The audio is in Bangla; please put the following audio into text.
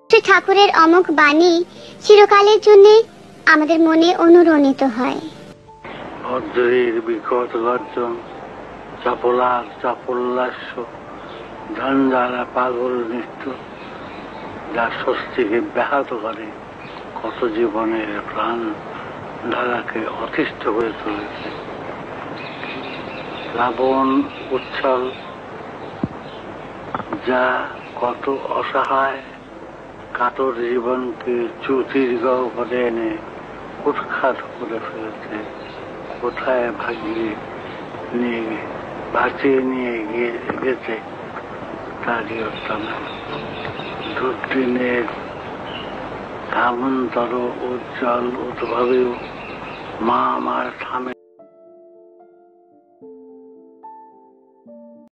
শ্রী ঠাকুরের অমোঘ বাণী চিরকালের জন্য আমাদের মনে অনুরণিত হয়। ভদ্রের বিকট গর্জন, চপলার চাপল্লাস্য, ঝঞ্ঝারা পাগল নৃত্য, যা স্বস্তিকে ব্যাহত করে, কত জীবনের প্রাণ ধারাকে অতিষ্ঠ করে তুলেছে। প্লাবন উচ্ছল, যা কত অসহায় কাতর জীবনকে চ্যুতির গহ্বরে এনে উৎখাত করে ফেলেছে। কোথায় ভাসিয়ে নিয়ে গেছে তারই অর্থনা। দুর্দিনের ঘামন্তর উজ্জ্বল উদ্ভবেও মা আমার থামে